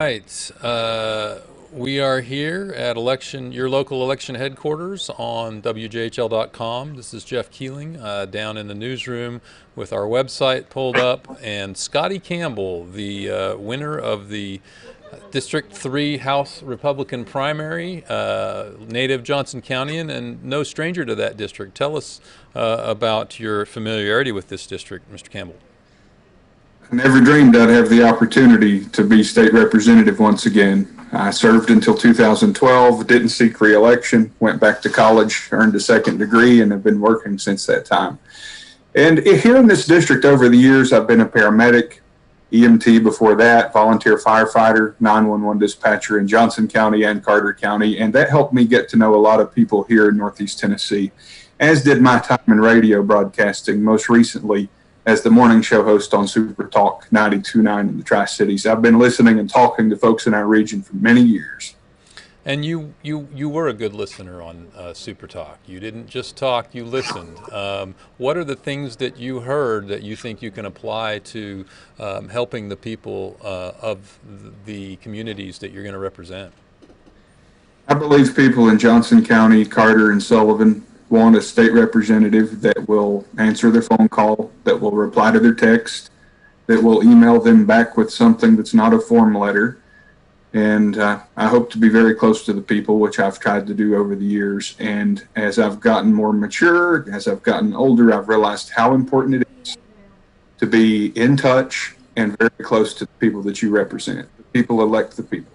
Right. We are here at your local election headquarters on WJHL.com. This is Jeff Keeling down in the newsroom with our website pulled up, and Scotty Campbell, the winner of the District 3 House Republican primary, native Johnson Countyan, and no stranger to that district. Tell us about your familiarity with this district, Mr. Campbell. I never dreamed I'd have the opportunity to be state representative once again. I served until 2012, didn't seek re-election, went back to college, earned a second degree, and have been working since that time. And here in this district over the years, I've been a paramedic, EMT before that, volunteer firefighter, 911 dispatcher in Johnson County and Carter County, and that helped me get to know a lot of people here in Northeast Tennessee, as did my time in radio broadcasting, most recently as the morning show host on Super Talk 92.9 in the Tri-Cities. I've been listening and talking to folks in our region for many years. And you were a good listener on Super Talk. You didn't just talk, you listened. What are the things that you heard that you think you can apply to helping the people of the communities that you're going to represent? I believe people in Johnson County, Carter, and Sullivan want a state representative that will answer their phone call, that will reply to their text, that will email them back with something that's not a form letter. And I hope to be very close to the people, which I've tried to do over the years. And as I've gotten more mature, as I've gotten older, I've realized how important it is to be in touch and very close to the people that you represent. The people elect the people.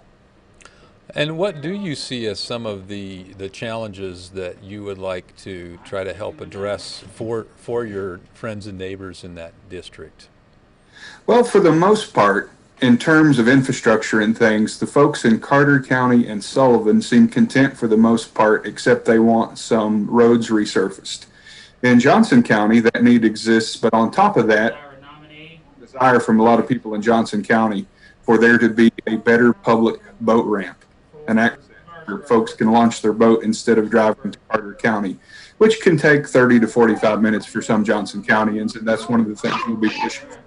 And what do you see as some of the challenges that you would like to try to help address for your friends and neighbors in that district? Well, for the most part, in terms of infrastructure and things, the folks in Carter County and Sullivan seem content for the most part, except they want some roads resurfaced. In Johnson County, that need exists, but on top of that, desire from a lot of people in Johnson County for there to be a better public boat ramp, an access where folks can launch their boat instead of driving to Carter County, which can take 30 to 45 minutes for some Johnson Countyans, and that's one of the things we'll be pushing for.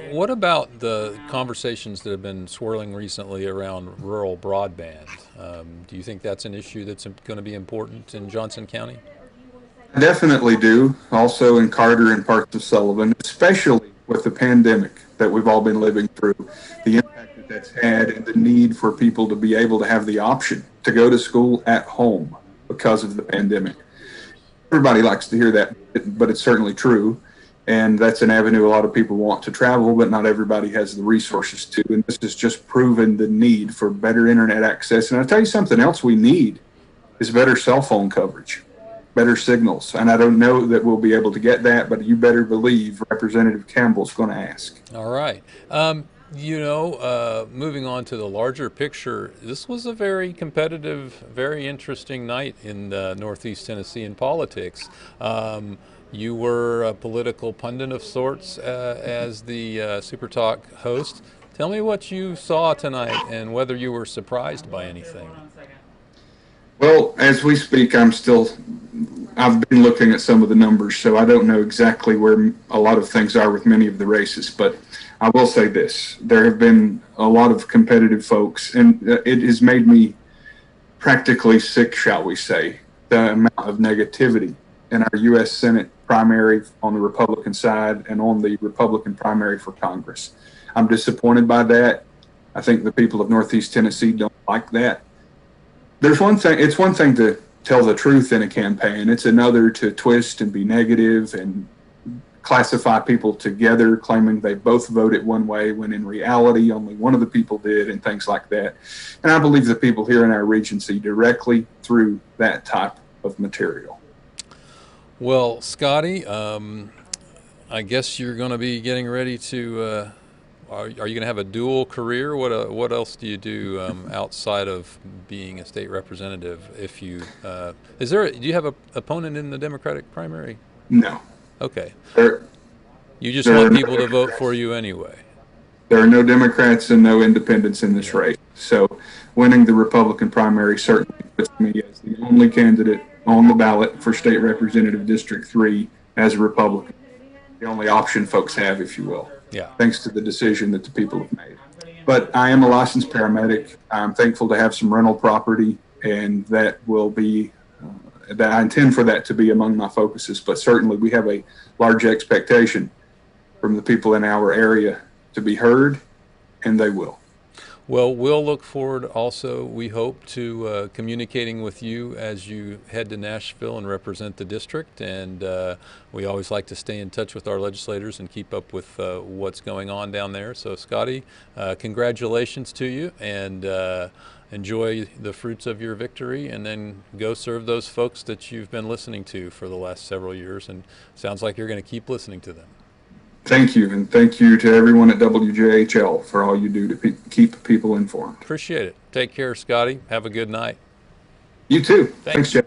What about the conversations that have been swirling recently around rural broadband? Do you think that's an issue that's going to be important in Johnson County? I definitely do. Also in Carter and parts of Sullivan, especially with the pandemic that we've all been living through, the impact that that's had and the need for people to be able to have the option to go to school at home because of the pandemic. Everybody likes to hear that, but it's certainly true. And that's an avenue a lot of people want to travel, but not everybody has the resources to. And this has just proven the need for better internet access. And I'll tell you something else we need is better cell phone coverage, better signals. And I don't know that we'll be able to get that, but you better believe Representative Campbell's going to ask. All right. Moving on to the larger picture, this was a very competitive, very interesting night in Northeast Tennessee in politics. You were a political pundit of sorts as the Super Talk host. Tell me what you saw tonight and whether you were surprised by anything. Well, as we speak, I've been looking at some of the numbers, so I don't know exactly where a lot of things are with many of the races, but I will say this. There have been a lot of competitive folks, and it has made me practically sick, shall we say, the amount of negativity in our U.S. Senate primary on the Republican side and on the Republican primary for Congress. I'm disappointed by that. I think the people of Northeast Tennessee don't like that. It's one thing to tell the truth in a campaign. It's another to twist and be negative and classify people together, claiming they both voted one way when in reality only one of the people did, and things like that. And I believe the people here in our region see directly through that type of material. Well, Scotty, I guess you're going to be getting ready to. Are you going to have a dual career? What else do you do outside of being a state representative? If you do you have an opponent in the Democratic primary? No. Okay. You just want people to vote for you anyway. There are no Democrats and no independents in this race. So winning the Republican primary certainly puts me as the only candidate on the ballot for State Representative District 3 as a Republican. The only option folks have, if you will. Yeah. Thanks to the decision that the people have made. But I am a licensed paramedic. I'm thankful to have some rental property, and that will be, that I intend for that to be among my focuses. But certainly we have a large expectation from the people in our area to be heard, and they will. Well, we'll look forward also, we hope, to communicating with you as you head to Nashville and represent the district. And we always like to stay in touch with our legislators and keep up with what's going on down there. So, Scotty, congratulations to you, and enjoy the fruits of your victory, and then go serve those folks that you've been listening to for the last several years. And sounds like you're going to keep listening to them. Thank you, and thank you to everyone at WJHL for all you do to keep people informed. Appreciate it. Take care, Scotty. Have a good night. You too. Thanks, Jeff.